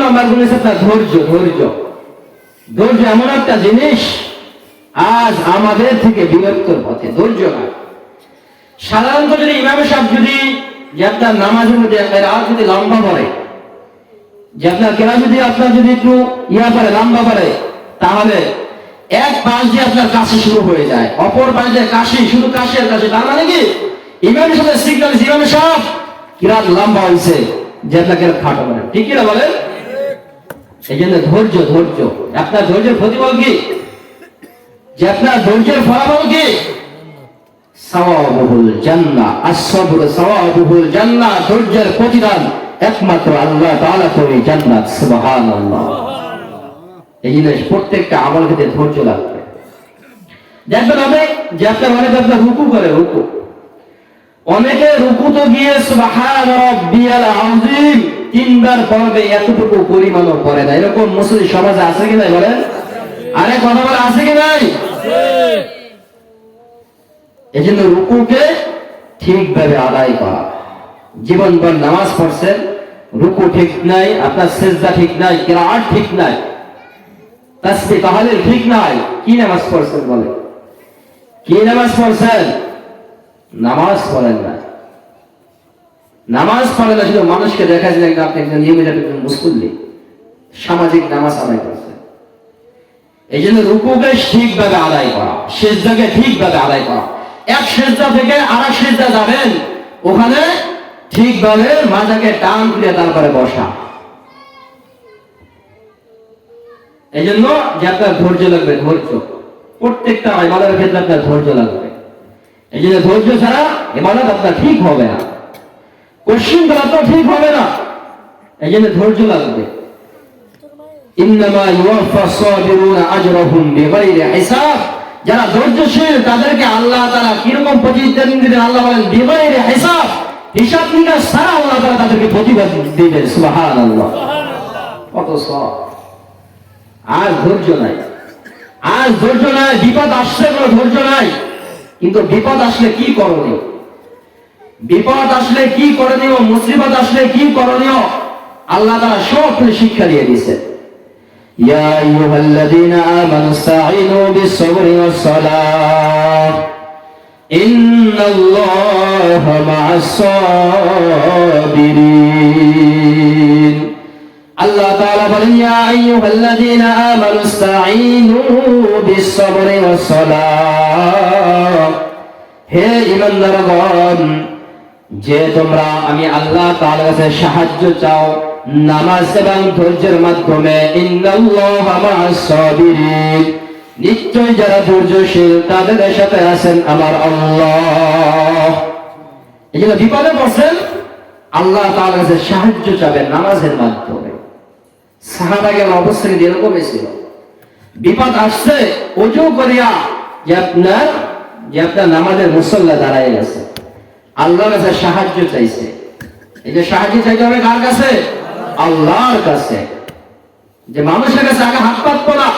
নম্বর গুণ হচ্ছে আপনার ধৈর্য। ধৈর্য এমন একটা জিনিস আজ আমাদের থেকে বিরক্তর পথে। ধৈর্য না, সাধারণত যদি ইমাম সাহেব যদি যে আপনার নামাজের মধ্যে রাত যদি লম্বা পড়ে, যে আপনার কেরাত যদি আপনার যদি একটু পড়ে লম্বা পড়ে, তাহলে এক পাশ দিয়ে আপনার কাশি শুরু হয়ে যায়, অপর পাশ দিয়ে কাশি, শুধু কাশি আর কাশি। তার মানে কি ইমামের সাথে সিগন্যাল ইমাম সাহেব কিরাত লম্বা হয়েছে, যে আপনার কেরাত খাটো মানে, ঠিক কিনা বলেন? এই জন্য ধৈর্য। আপনার ধৈর্যের প্রতিফল কি? যে আপনার ধৈর্যের ফলাফল কি? সাওয়াবুল জান্নাহ, আস-সাবর সাওয়াবুল জান্নাহ। ধৈর্যের প্রতিদান একমাত্র আল্লাহ তাআলা করে জান্নাত। সুবহানাল্লাহ। এই জন্য প্রত্যেকটা আমল ক্ষেত্রে ধৈর্য লাগবে। দেখবেন অনেক যে আপনার আপনার রুকু করে, অনেকে রুকু তো গিয়ে সুবহান রাব্বিয়াল আযীম তিনবার পড়বে, এতটুকু পরিমাণও পড়ে না। এরকম মুসলিম সমাজে আছে কি নাই বলেন? আরে কথা বলে আছে কি নাই? এই জন্য রুকুকে ঠিকভাবে আদায় করা। জীবনভর নামাজ পড়ছেন, রুকু ঠিক নাই, আপনার সিজদা ঠিক নাই, কিরাআত ঠিক নাই, তাসবিহ তাহলিল ঠিক নাই, কি নামাজ পড়ছেন বলে? কি নামাজ পড়ছেন? নামাজ পড়েন না। নামাজ পড়ে না, শুধু মানুষকে দেখা যায় যে আপনি একজন নিয়মিত একজন মুসল্লি, সামাজিক নামাজ আদায় করছেন। এই জন্য রুকুকে ঠিকভাবে আদায় করা, সিজদাকে ঠিকভাবে আদায় করা। এক সিজদা থেকে আরেক সিজদা যাবেন, ওখানে ঠিকভাবে মাথাকে টান দিয়ে তারপরে বসা। এই জন্য যে আপনার ধৈর্য লাগবে, ধৈর্য। প্রত্যেকটা ইবাদতের ক্ষেত্রে আপনার ধৈর্য লাগবে। এই জন্য ধৈর্য ছাড়া ইবাদত আপনার ঠিক হবে না, কোশ্চিন করা তো ঠিক হবে না। এই জন্য ধৈর্য লাগবে। ইন্নামা ইউওয়াফাস সাবিরুনা আজরাহুম বিগাইরি হিসাব। যারা ধৈর্যশীল তাদেরকে আল্লাহ তাআলা কিরকম প্রতিদান দিবেন? আল্লাহ বলেন বিগাইরি হিসাব, হিসাব নিকাশ ছাড়া আল্লাহ তাআলা তাদেরকে প্রতিদান দিবেন। সুবহানাল্লাহ। কত সওয়াব। আর ধৈর্য নাই, আর ধৈর্য নাই। বিপদ আসছে, কোনো ধৈর্য নাই। কিন্তু বিপদ আসলে কি করণীয়, বিপদ আসলে কি করণীয়, মুসিবত আসলে কি করণীয়, আল্লাহ তাআলা সব শিক্ষা দিয়ে দিয়েছে। ইয়া আইয়ুহাল্লাযীনা আমানু ইসতাঈনু বিস-সাবরি ওয়াস-সালাহ ইন্নাল্লাহা মা'আস-সাবিরিন। আল্লাহ তাআলা বলেন ইয়া আইয়ুহাল্লাযীনা আমানু ইসতাঈনু বিস-সাবরি ওয়াস-সালাহ। হে ঈমানদারগণ, যে তোমরা আমি আল্লাহ তাআলার কাছে সাহায্য চাও নামাজ এবং ধৈর্যের মাধ্যমে। ইন্নাল্লাহা মা'আস-সাবিরিন, নিশ্চয় যারা ধৈর্যশীল তাদের সাথে আছেন আমার আল্লাহ। এই জন্য বিপদে পড়ছেন, আল্লাহ তাআলার কাছে সাহায্য চাবেন নামাজের মাধ্যমে। সাহাবাদের অবস্থা কিন্তু এরকমই ছিল। বিপদ আসছে, ওযু করিয়া যে আপনার নামাজের মুসল্লা দাঁড়ায় গেছে, আল্লাহর কাছে সাহায্য চাইছে। এই যে সাহায্য চাইতে হবে কার কাছে? আল্লাহর কাছে। যে মানুষের কাছে আগে হাত পাতবো না,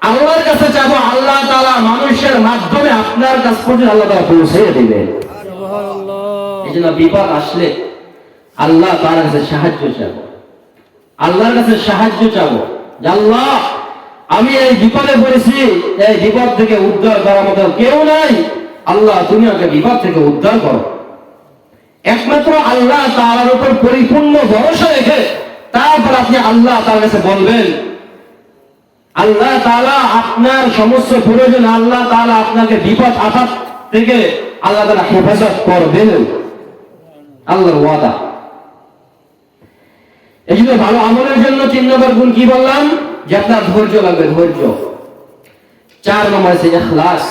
আল্লাহর কাছে চাবো। আল্লাহ তাআলা মানুষের মাধ্যমে আপনার কাছ পর্যন্ত আল্লাহ তাআলা পৌঁছে দিবেন। এই জন্য বিপদ আসলে আল্লাহ তাআলার কাছে সাহায্য চাবো, আল্লাহর কাছে সাহায্য চাবো যে আল্লাহ আমি এই বিপদে পড়েছি, এই বিপদ থেকে উদ্ধার করার মতো কেউ নাই, আল্লাহ তুমি আমাকে বিপদ থেকে উদ্ধার করো। একমাত্র আল্লাহ তাআলার উপর পরিপূর্ণ ভরসা রেখে তারপর আপনি আল্লাহ তাআলার কাছে বলবেন। আল্লাহ তাআলা আপনার সমস্ত প্রয়োজন, আল্লাহ তাআলা আপনাকে বিপদ আপদ থেকে আল্লাহ তাআলা হেফাজত করবেন, আল্লাহর ওয়াদা। এই জন্য ভালো আমলের জন্য 3 নম্বর গুণ কি বললাম? যে আপনার ধৈর্য লাগবে, ধৈর্য। 4 নম্বর হচ্ছে ইখলাস।